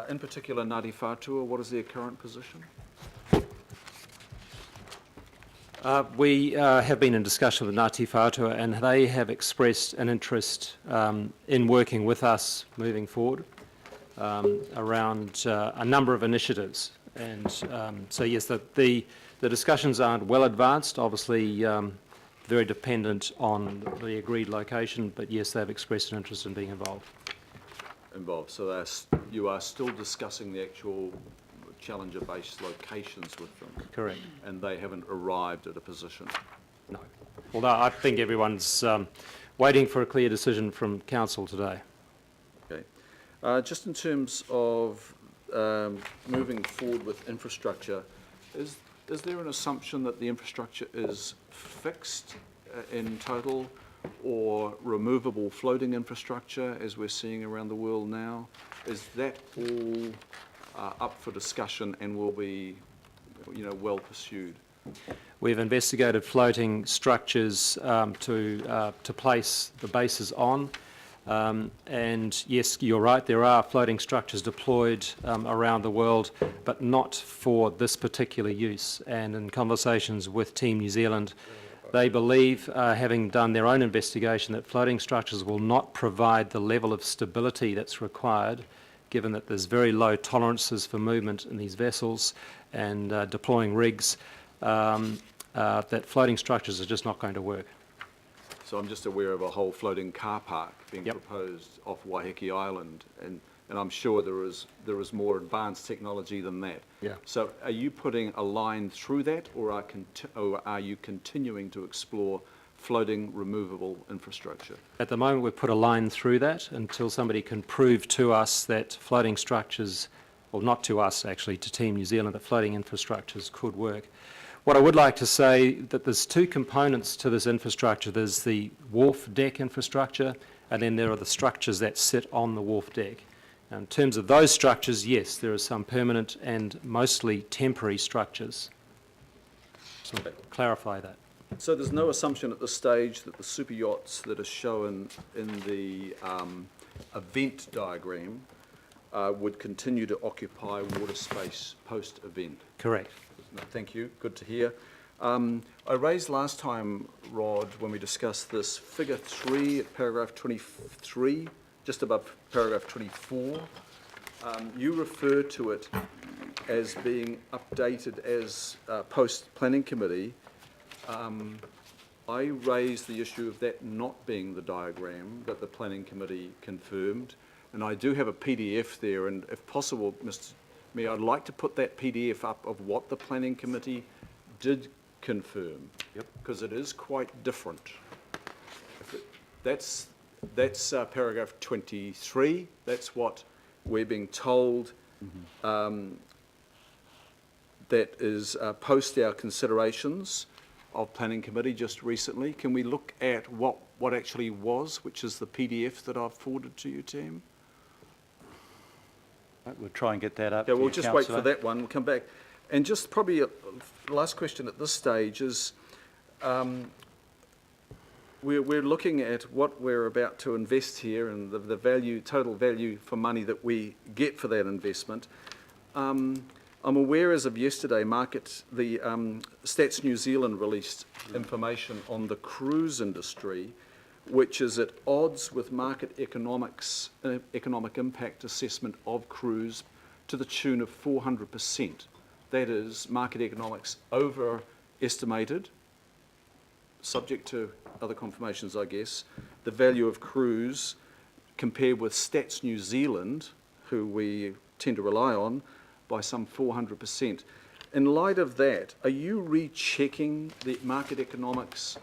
In particular, Ngāti Whātua, what is their current position? We have been in discussion with Ngāti Whātua, and they have expressed an interest in working with us moving forward around a number of initiatives. And so yes, the discussions aren't well advanced, obviously very dependent on the agreed location, but yes, they've expressed an interest in being involved. So you are still discussing the actual challenger-based locations with them? Correct. And they haven't arrived at a position? No. Although I think everyone's waiting for a clear decision from Council today. Okay. Just in terms of moving forward with infrastructure, is there an assumption that the infrastructure is fixed in total, or removable floating infrastructure, as we're seeing around the world now? Is that all up for discussion and will be, well pursued? We've investigated floating structures to place the bases on, and yes, you're right, there are floating structures deployed around the world, but not for this particular use. And in conversations with Team New Zealand, they believe, having done their own investigation, that floating structures will not provide the level of stability that's required, given that there's very low tolerances for movement in these vessels and deploying rigs, that floating structures are just not going to work. So I'm just aware of a whole floating car park being proposed off Waiheke Island, and I'm sure there is more advanced technology than that. Yeah. So are you putting a line through that, or are you continuing to explore floating removable infrastructure? At the moment, we've put a line through that until somebody can prove to us that floating structures, well, not to us actually, to Team New Zealand, that floating infrastructures could work. What I would like to say that there's two components to this infrastructure. There's the wharf deck infrastructure, and then there are the structures that sit on the wharf deck. And in terms of those structures, yes, there are some permanent and mostly temporary structures. So clarify that. So there's no assumption at this stage that the super yachts that are shown in the event diagram would continue to occupy water space post-event? Correct. No, thank you. Good to hear. I raised last time, Rod, when we discussed this, figure 3 at paragraph 23, just above paragraph 24. You refer to it as being updated as post-planning committee. I raised the issue of that not being the diagram that the planning committee confirmed, and I do have a PDF there, and if possible, Mr. Mayor, I'd like to put that PDF up of what the planning committee did confirm, because it is quite different. That's paragraph 23. That's what we're being told. That is post our considerations of planning committee just recently. Can we look at what actually was, which is the PDF that I've forwarded to you, team? We'll try and get that up. Yeah, we'll just wait for that one. We'll come back. And just probably a last question at this stage is, we're looking at what we're about to invest here and the value, total value for money that we get for that investment. I'm aware as of yesterday, the Stats New Zealand released information on the cruise industry, which is at odds with market economics, economic impact assessment of cruise to the tune of 400%. That is, market economics overestimated, subject to other confirmations, I guess, the value of cruise compared with Stats New Zealand, who we tend to rely on, by some 400%. In light of that, are you rechecking the market economics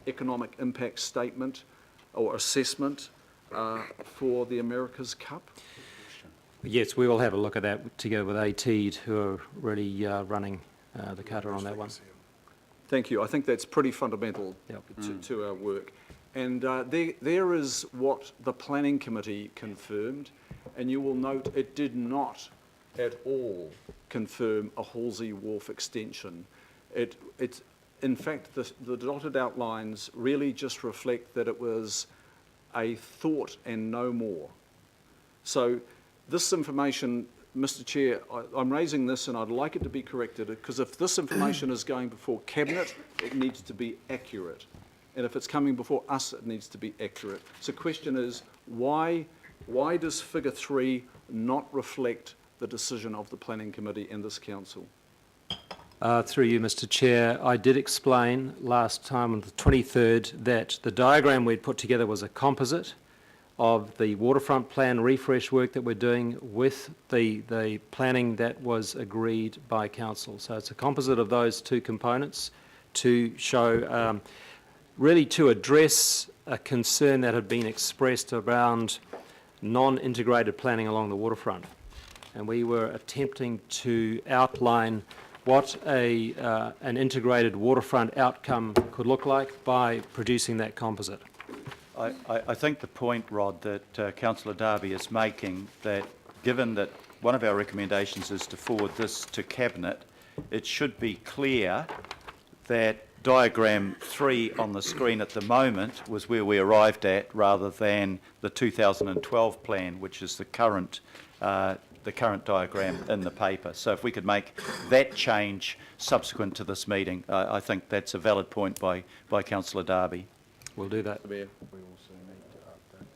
economic impact statement or assessment for the America's Cup? Yes, we will have a look at that together with AT, who are really running the cutter on that one. Thank you. I think that's pretty fundamental to our work. And there is what the planning committee confirmed, and you will note it did not at all confirm a Halsey Wharf extension. In fact, the dotted outlines really just reflect that it was a thought and no more. So this information Mr Chair, I'm raising this and I'd like it to be corrected, because if this information is going before Cabinet, it needs to be accurate. And if it's coming before us, it needs to be accurate. So the question is, why does figure 3 not reflect the decision of the Planning Committee and this council? Through you, Mr Chair, I did explain last time on the 23rd that the diagram we'd put together was a composite of the waterfront plan refresh work that we're doing with the planning that was agreed by council. So it's a composite of those two components to show, really to address a concern that had been expressed around non-integrated planning along the waterfront. And we were attempting to outline what an integrated waterfront outcome could look like by producing that composite. I think the point, Rod, that Councillor Darby is making, that given that one of our recommendations is to forward this to Cabinet, it should be clear that diagram 3 on the screen at the moment was where we arrived at, rather than the 2012 plan, which is the current diagram in the paper. So if we could make that change subsequent to this meeting, I think that's a valid point by Councillor Darby. We'll do that. We also need to update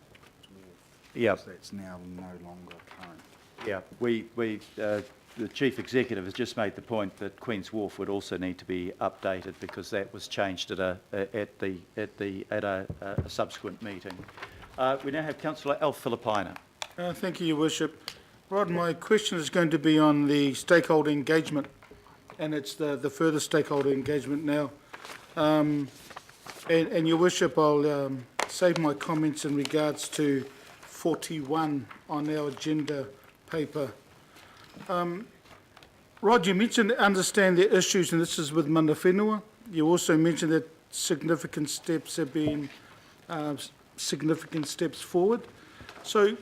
the Yeah. because that's now no longer current. Yeah, the Chief Executive has just made the point that Queen's Wharf would also need to be updated, because that was changed at a subsequent meeting. We now have Councillor Al Filipaina. Thank you, Your Worship. Rod, my question is going to be on the stakeholder engagement, and it's the further stakeholder engagement now. And Your Worship, I'll save my comments in regards to 41 on our agenda paper. Rod, you mentioned understand the issues, and this is with mana whenua. You also mentioned that significant steps have been significant steps forward. So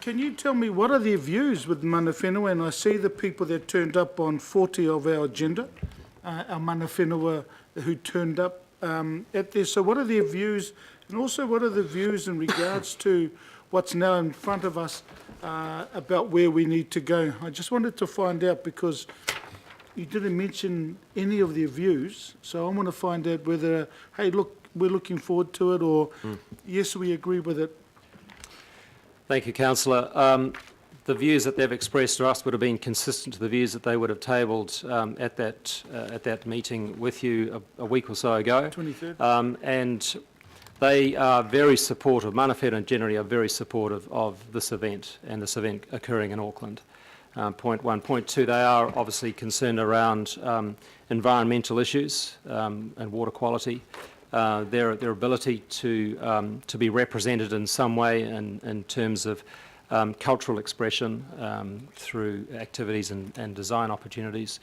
can you tell me what are their views with mana whenua? And I see the people that turned up on 40 of our agenda, our mana whenua who turned up at there. So what are their views, and also what are the views in regards to what's now in front of us about where we need to go? I just wanted to find out, because you didn't mention any of their views, so I want to find out whether, hey, look, we're looking forward to it, or yes, we agree with it. Thank you, Councillor. The views that they've expressed to us would have been consistent to the views that they would have tabled at that meeting with you a week or so ago. 23rd. And they are very supportive, mana whenua generally are very supportive of this event and this event occurring in Auckland. Point one. Point two, they are obviously concerned around environmental issues and water quality. Their ability to be represented in some way in terms of cultural expression through activities and design opportunities.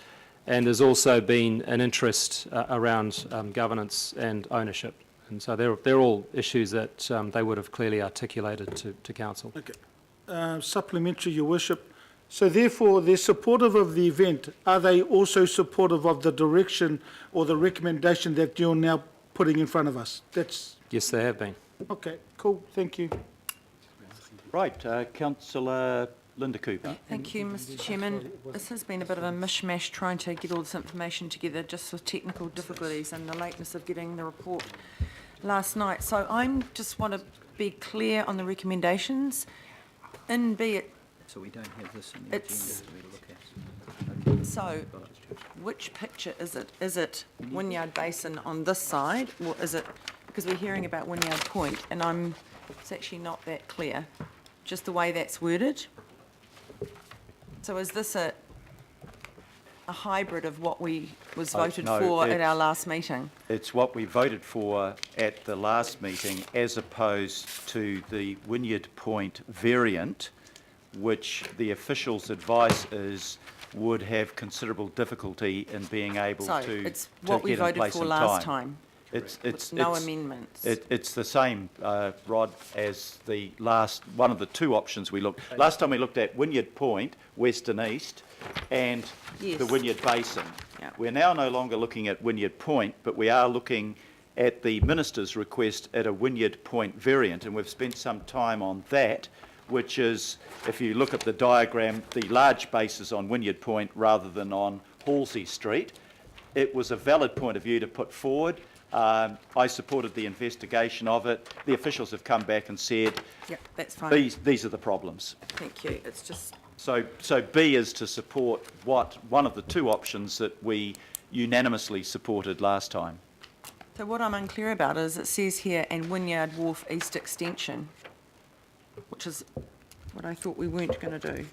And there's also been an interest around governance and ownership. And so they're all issues that they would have clearly articulated to Council. Okay. Supplementary, Your Worship. So therefore, they're supportive of the event. Are they also supportive of the direction or the recommendation that you're now putting in front of us? Yes, they have been. Okay, cool. Thank you. Right, Councillor Linda Cooper. Thank you, Mr Chairman. This has been a bit of a mishmash trying to get all this information together, just with technical difficulties and the lateness of getting the report last night. So I just want to be clear on the recommendations. In be it... So we don't have this in the agenda to look at. So, which picture is it? Is it Wynyard Basin on this side, or is it... Because we're hearing about Wynyard Point, and it's actually not that clear, just the way that's worded. So is this a hybrid of what we was voted for at our last meeting? It's what we voted for at the last meeting, as opposed to the Wynyard Point variant, which the official's advice is would have considerable difficulty in being able So to it's what we get in voted place for in last time. time. No amendments. It's the same, Rod, as the last one of the two options we looked. Last time we looked at Wynyard Point, west and east, and the Wynyard Basin. Yeah. We're now no longer looking at Wynyard Point, but we are looking at the Minister's request at a Wynyard Point variant, and we've spent some time on that. which is, if you look at the diagram, the large base is on Wynyard Point rather than on Halsey Street. It was a valid point of view to put forward. I supported the investigation of it. The officials have come back and said, Yep, that's fine. these are the problems. Thank you. It's just, So B is to support one of the two options that we unanimously supported last time. so what I'm unclear about is it says here, and Wynyard Wharf East Extension, which is what I thought we weren't going to do.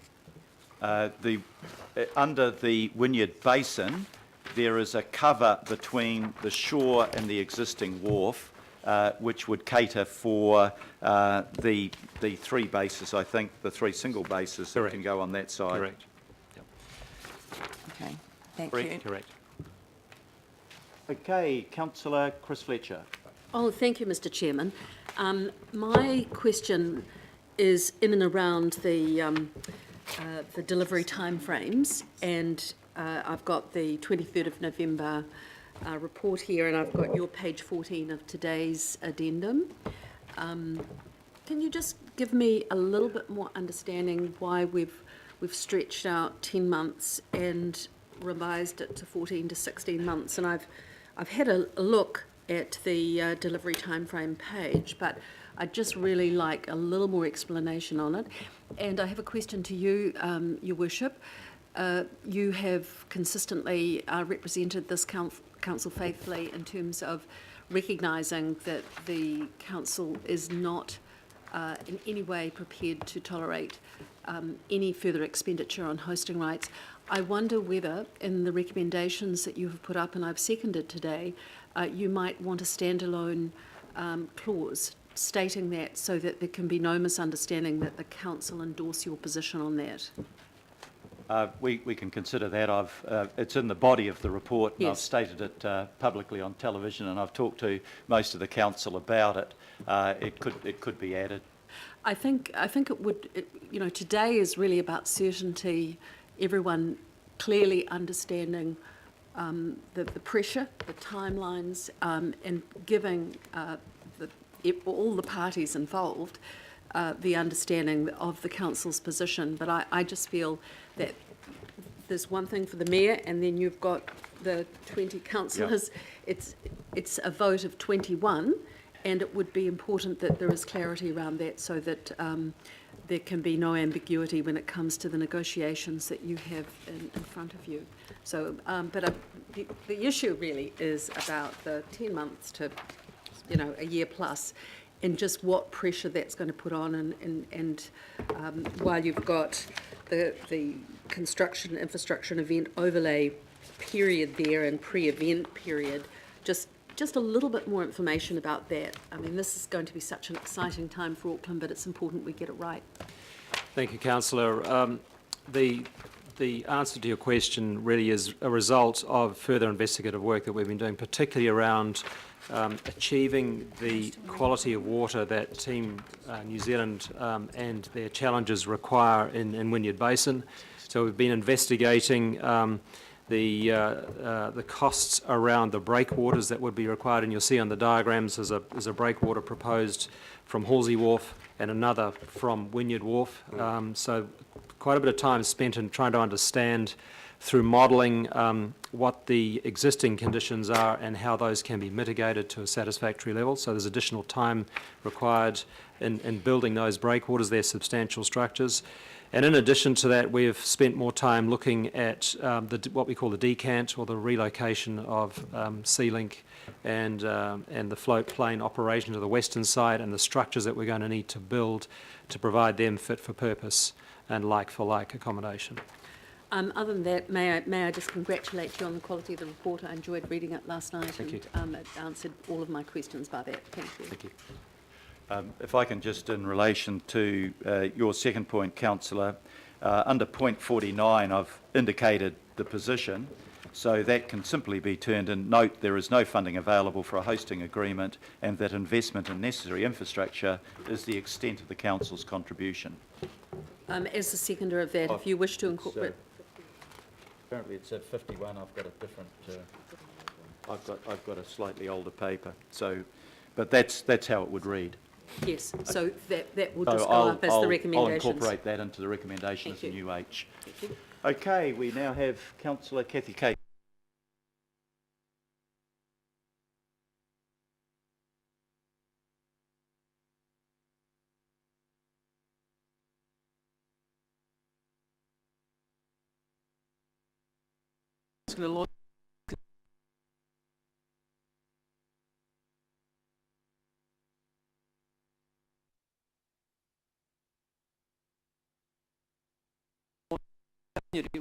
Under the Wynyard Basin, there is a cover between the shore and the existing wharf, which would cater for the three bases, I think, the three single bases that can go on that side. Correct. Okay, thank you. Correct. Okay, Councillor Chris Fletcher. Oh, thank you, Mr. Chairman. My question is in and around the delivery timeframes, and I've got the 23rd of November report here, and I've got your page 14 of today's addendum. Can you just give me a little bit more understanding why we've stretched out 10 months and revised it to 14 to 16 months? And I've had a look at the delivery timeframe page, but I'd just really like a little more explanation on it. And I have a question to you, Your Worship. You have consistently represented this council faithfully in terms of recognising that the council is not in any way prepared to tolerate any further expenditure on hosting rights. I wonder whether in the recommendations that you have put up, and I've seconded today, you might want a standalone clause stating that, so that there can be no misunderstanding that the council endorse your position on that. We can consider that. It's in the body of the report, and Yes. I've stated it publicly on television, and I've talked to most of the council about it. It could be added. I think it would. Today is really about certainty. Everyone clearly understanding the pressure, the timelines, and giving all the parties involved the understanding of the council's position. But I just feel that there's one thing for the mayor, and then you've got the 20 councillors. Yep. It's a vote of 21, and it would be important that there is clarity around that, so that there can be no ambiguity when it comes to the negotiations that you have in front of you. So, but the issue really is about the 10 months to, a year plus, and just what pressure that's going to put on, and while you've got the construction, infrastructure and event overlay period there and pre-event period, just a little bit more information about that. I mean, this is going to be such an exciting time for Auckland, but it's important we get it right. Thank you, Councillor. The answer to your question really is a result of further investigative work that we've been doing, particularly around achieving the quality of water that Team New Zealand and their challenges require in Wynyard Basin. So we've been investigating the costs around the breakwaters that would be required, and you'll see on the diagrams there's a breakwater proposed from Halsey Wharf and another from Wynyard Wharf. So quite a bit of time spent in trying to understand through modelling what the existing conditions are and how those can be mitigated to a satisfactory level. So there's additional time required in building those breakwaters. They're substantial structures. And in addition to that, we've spent more time looking at what we call the decant, or the relocation of Sea-Link and the float plane operation to the western side, and the structures that we're going to need to build to provide them fit for purpose and like-for-like accommodation. Other than that, may I just congratulate you on the quality of the report. I enjoyed reading it last night. Thank you. It answered all of my questions by that. Thank you. Thank you. If I can just, in relation to your second point, Councillor, under point 49, I've indicated the position, so that can simply be turned in. Note there is no funding available for a hosting agreement, and that investment in necessary infrastructure is the extent of the Council's contribution. As the seconder of that, if you wish to incorporate... Apparently it's at 51, I've got a different... I've got a slightly older paper, so, but that's how it would read. Yes, so that will So just go up as the recommendations. I'll incorporate that into the recommendation as a Thank you. new H. Thank you. Okay, we now have Councillor Kathy Kate. going to launch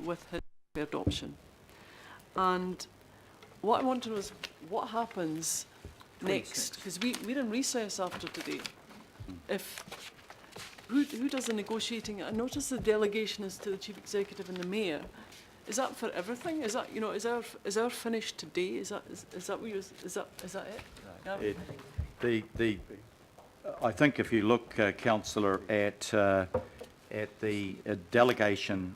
with his adoption. And what I want to know is what happens next, because we're in recess after today. If who does the negotiating? I notice the delegation is to the chief executive and the mayor. Is that for everything? Is that, you know, is our finish today? Is that what you, is that it? Yeah. I think if you look, Councillor, at the delegation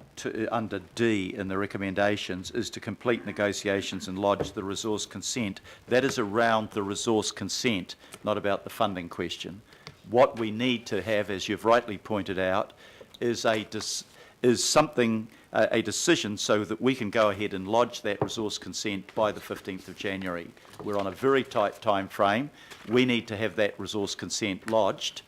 under D in the recommendations is to complete negotiations and lodge the resource consent. That is around the resource consent, not about the funding question. What we need to have, as you've rightly pointed out, is a decision so that we can go ahead and lodge that resource consent by the 15th of January. We're on a very tight time frame. We need to have that resource consent lodged,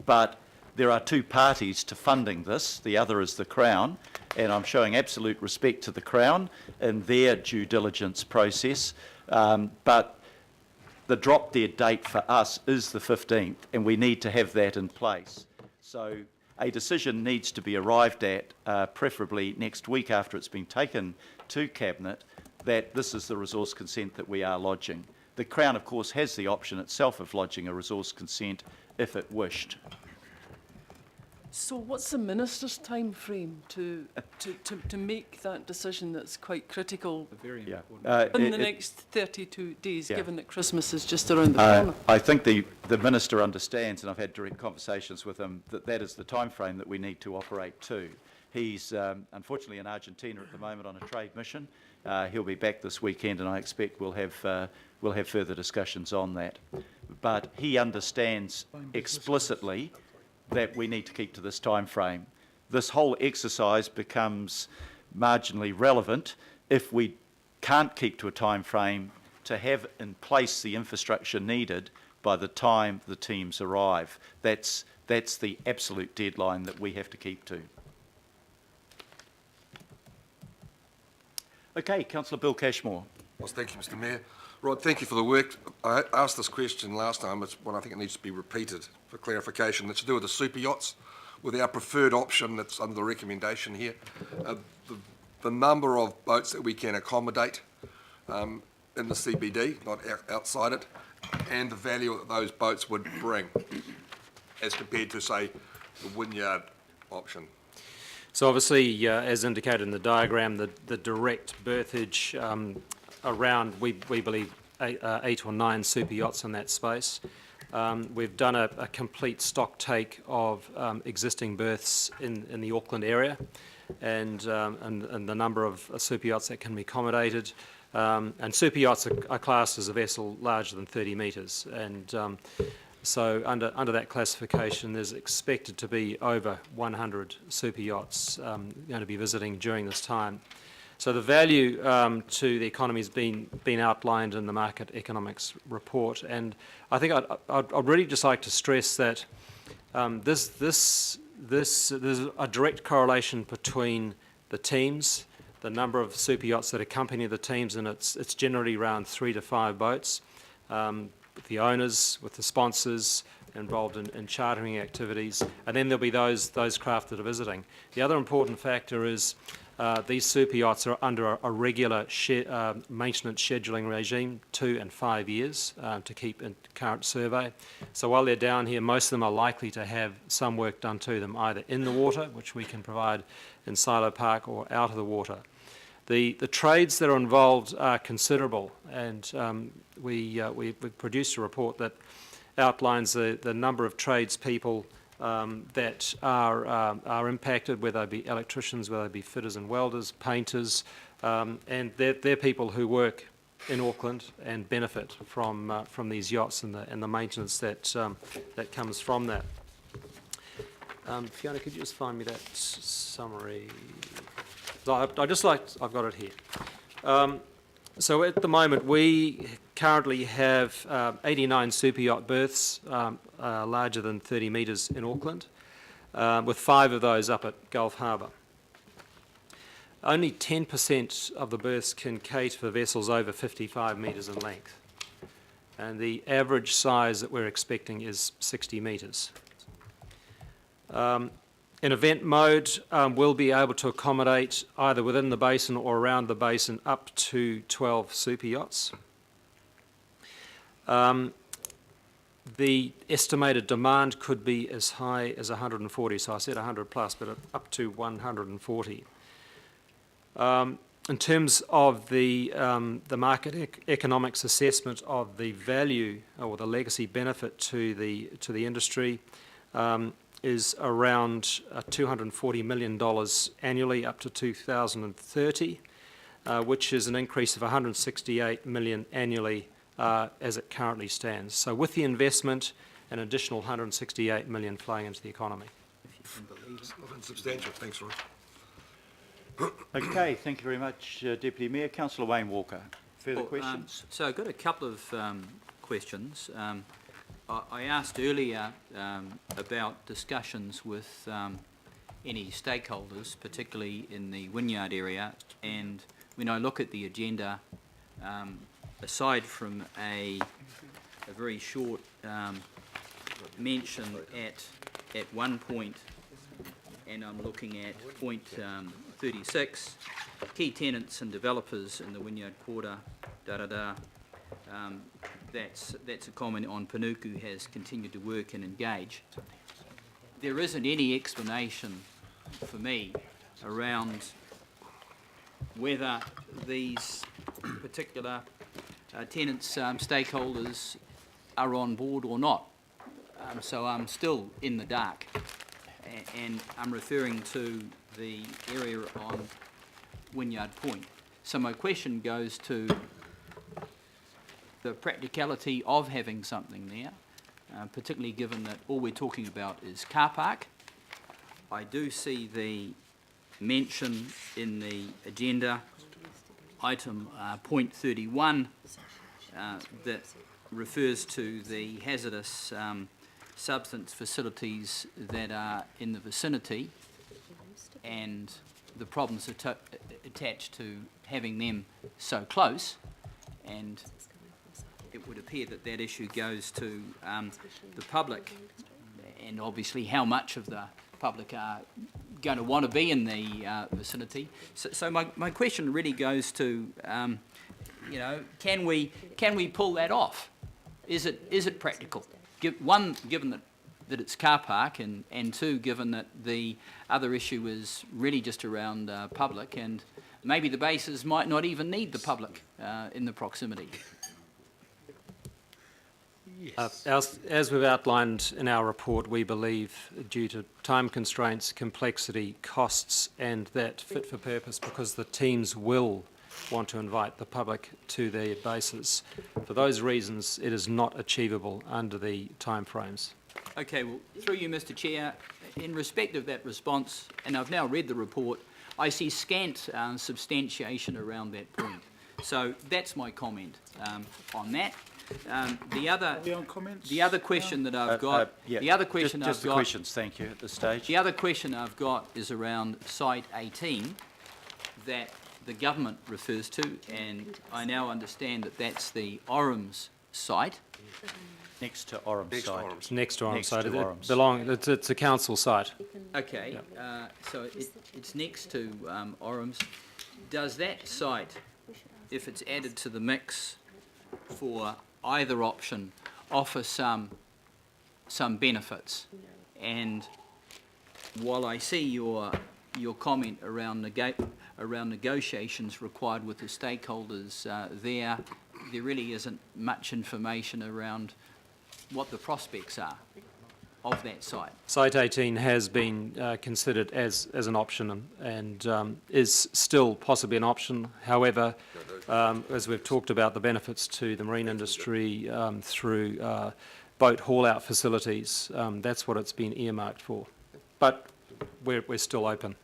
but there are two parties to funding this. The other is the Crown, and I'm showing absolute respect to the Crown in their due diligence process, but the drop dead date for us is the 15th, and we need to have that in place. So a decision needs to be arrived at, preferably next week after it's been taken to Cabinet, that this is the resource consent that we are lodging. The Crown, of course, has the option itself of lodging a resource consent if it wished. So what's the minister's time frame to make that decision that's quite critical in the next 32 days, given that Christmas is just around the corner? I think the minister understands, and I've had direct conversations with him, that that is the time frame that we need to operate to. He's unfortunately in Argentina at the moment on a trade mission. He'll be back this weekend, and I expect we'll have further discussions on that. But he understands explicitly that we need to keep to this time frame. This whole exercise becomes marginally relevant if we can't keep to a time frame to have in place the infrastructure needed by the time the teams arrive. That's the absolute deadline that we have to keep to. Okay, Councillor Bill Cashmore. Well, thank you, Mr. Mayor. Rod, thank you for the work. I asked this question last time. It's one I think it needs to be repeated for clarification. It's to do with the super yachts, with our preferred option that's under the recommendation here. The number of boats that we can accommodate in the CBD, not outside it, and the value that those boats would bring as compared to, say, the Wynyard option. So obviously, as indicated in the diagram, the direct berthage around, we believe, 8 or 9 super yachts in that space. We've done a complete stock take of existing berths in the Auckland area, and the number of super yachts that can be accommodated. And super yachts are classed as a vessel larger than 30 metres, and so under that classification, there's expected to be over 100 super yachts going to be visiting during this time. So the value to the economy has been outlined in the market economics report, and I think I'd really just like to stress that there's a direct correlation between the teams, the number of super yachts that accompany the teams, and it's generally around 3 to 5 boats, with the owners, with the sponsors involved in chartering activities, and then there'll be those craft that are visiting. The other important factor is these super yachts are under a regular maintenance scheduling regime, 2 and 5 years to keep in current survey. So while they're down here, most of them are likely to have some work done to them, either in the water, which we can provide in Silo Park, or out of the water. The trades that are involved are considerable, and we've produced a report that outlines the number of tradespeople that are impacted, whether they be electricians, whether they be fitters and welders, painters, and they're people who work in Auckland and benefit from these yachts and the maintenance that comes from that. Fiona, could you just find me that summary? I've got it here. So at the moment, we currently have 89 super yacht berths larger than 30 metres in Auckland, with 5 of those up at Gulf Harbour. Only 10% of the berths can cater for vessels over 55 metres in length, and the average size that we're expecting is 60 metres. In event mode, we'll be able to accommodate either within the basin or around the basin up to 12 super yachts. The estimated demand could be as high as 140, so I said 100 plus, but up to 140. In terms of the market economics assessment of the value or the legacy benefit to the industry, is around $240 million annually up to 2030, which is an increase of 168 million annually as it currently stands. So with the investment, an additional 168 million flowing into the economy. Nothing substantial. Thanks, Rod. Okay, thank you very much, Deputy Mayor. Councillor Wayne Walker. Further questions? So I've got a couple of questions. I asked earlier about discussions with any stakeholders, particularly in the Wynyard area, and when I look at the agenda, aside from a very short mention at one point, and I'm looking at point 36, key tenants and developers in the Wynyard Quarter, that's a comment on Panuku has continued to work and engage. There isn't any explanation for me around whether these particular tenants, stakeholders are on board or not. So I'm still in the dark, and I'm referring to the area on Wynyard Point. So my question goes to the practicality of having something there, particularly given that all we're talking about is car park. I do see the mention in the agenda, item point 31, that refers to the hazardous substance facilities that are in the vicinity and the problems attached to having them so close, and it would appear that that issue goes to the public, and obviously how much of the public are going to want to be in the vicinity. So my question really goes to, you know, can we pull that off? Is it practical? One, given that it's car park, and two, given that the other issue is really just around public, and maybe the bases might not even need the public in the proximity. As we've outlined in our report, we believe due to time constraints, complexity, costs, and that fit for purpose, because the teams will want to invite the public to their bases. For those reasons, it is not achievable under the timeframes. Okay, well, through you, Mr. Chair, in respect of that response, and I've now read the report, I see scant substantiation around that point. So that's my comment on that. The other question that I've got, just the questions, thank you, at this stage. The other question I've got is around site 18 that the government refers to, and I now understand that that's the Orams site. Next to Orams site. It's next to Orams site. Orams. It's a council site. Okay, so it's next to Orams. Does that site, if it's added to the mix for either option, offer some benefits? And while I see your comment around negotiations required with the stakeholders there really isn't much information around what the prospects are. of that site? Site 18 has been considered as an option and is still possibly an option. However, as we've talked about the benefits to the marine industry through boat haul-out facilities, that's what it's been earmarked for. But we're still open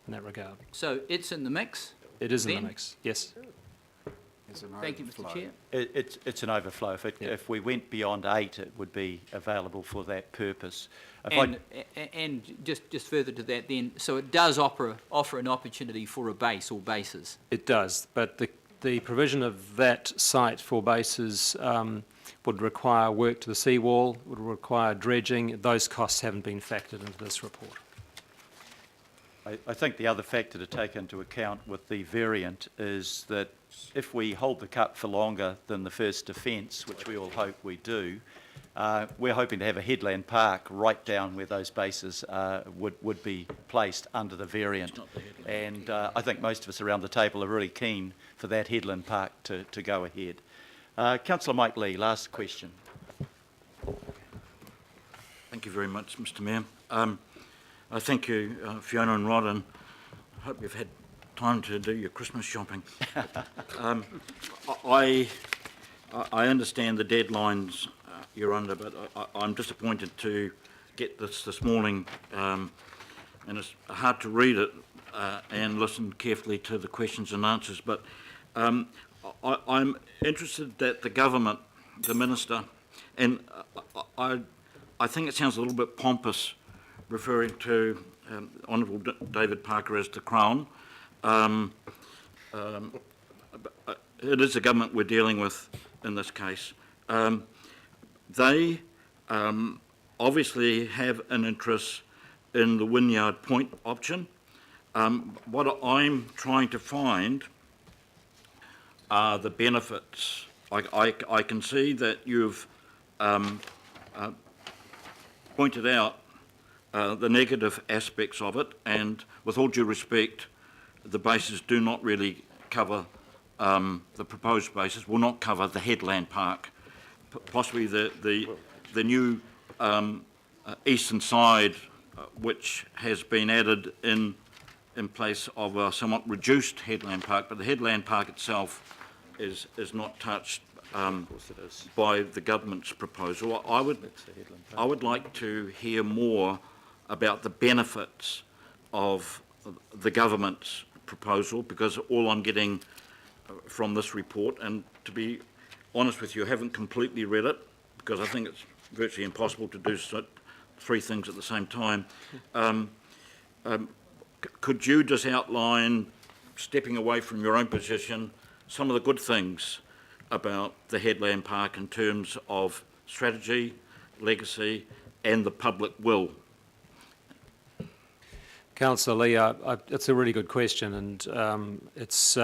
in that regard. So it's in the mix? It is in the Then? mix, yes. Thank you, Mr Chair. It's an overflow. If we went beyond 8, it would be available for that purpose. And just further to that then, so it does offer an opportunity for a base or bases? It does, but the provision of that site for bases would require work to the seawall, would require dredging. Those costs haven't been factored into this report. I think the other factor to take into account with the variant is that if we hold the cup for longer than the first defence, which we all hope we do, we're hoping to have a headland park right down where those bases would be placed under the variant. And I think most of us around the table are really keen for that headland park to go ahead. Councillor Mike Lee, last question. Thank you very much, Mr Mayor. I thank you, Fiona and Rod, and I hope you've had time to do your Christmas shopping. I understand the deadlines you're under, but I'm disappointed to get this morning, and it's hard to read it and listen carefully to the questions and answers, but I'm interested that the government, the minister, and I think it sounds a little bit pompous referring to Honourable David Parker as the Crown. It is the government we're dealing with in this case. They obviously have an interest in the Wynyard Point option. What I'm trying to find are the benefits. I can see that you've pointed out the negative aspects of it, and with all due respect, the bases do not really cover, the proposed bases will not cover the headland park, possibly the new eastern side, which has been added in place of a somewhat reduced headland park, but the headland park itself is not touched by the government's proposal. I would like to hear more about the benefits of the government's proposal, because all I'm getting from this report, and to be honest with you, I haven't completely read it because I think it's virtually impossible to do three things at the same time. Could you just outline, stepping away from your own position, some of the good things about the headland park in terms of strategy, legacy and the public will? Councillor Lee, it's a really good question, and it's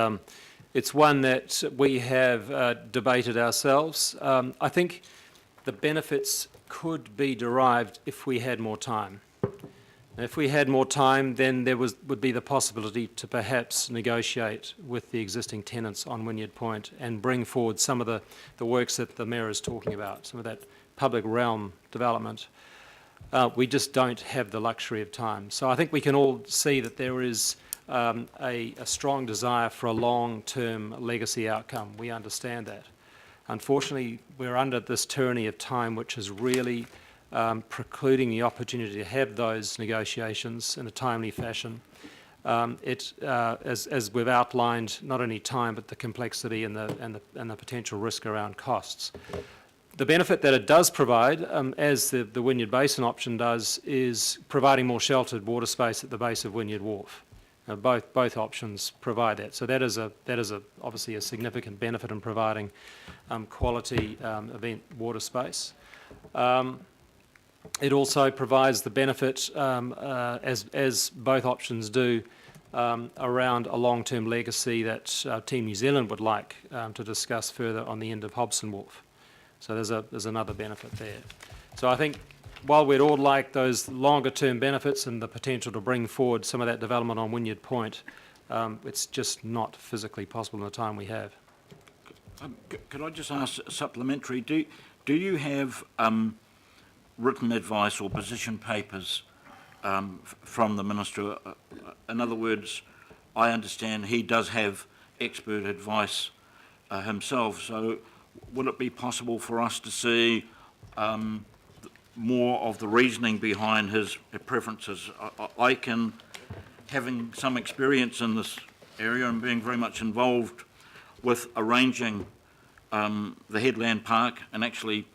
one that we have debated ourselves. I think the benefits could be derived if we had more time. If we had more time, then there would be the possibility to perhaps negotiate with the existing tenants on Wynyard Point and bring forward some of the works that the Mayor is talking about, some of that public realm development. We just don't have the luxury of time. So I think we can all see that there is a strong desire for a long-term legacy outcome. We understand that. Unfortunately, we're under this tyranny of time, which is really precluding the opportunity to have those negotiations in a timely fashion. As we've outlined, not only time but the complexity and the potential risk around costs. The benefit that it does provide, as the Wynyard Basin option does, is providing more sheltered water space at the base of Wynyard Wharf. Both options provide that. So that is obviously a significant benefit in providing quality event water space. It also provides the benefit, as both options do, around a long-term legacy that Team New Zealand would like to discuss further on the end of Hobson Wharf. So there's another benefit there. So I think while we'd all like those longer-term benefits and the potential to bring forward some of that development on Wynyard Point, it's just not physically possible in the time we have. Could I just ask supplementary, do you have written advice or position papers from the Minister? In other words, I understand he does have expert advice himself, so would it be possible for us to see more of the reasoning behind his preferences? I can, having some experience in this area and being very much involved with arranging the Headland Park and actually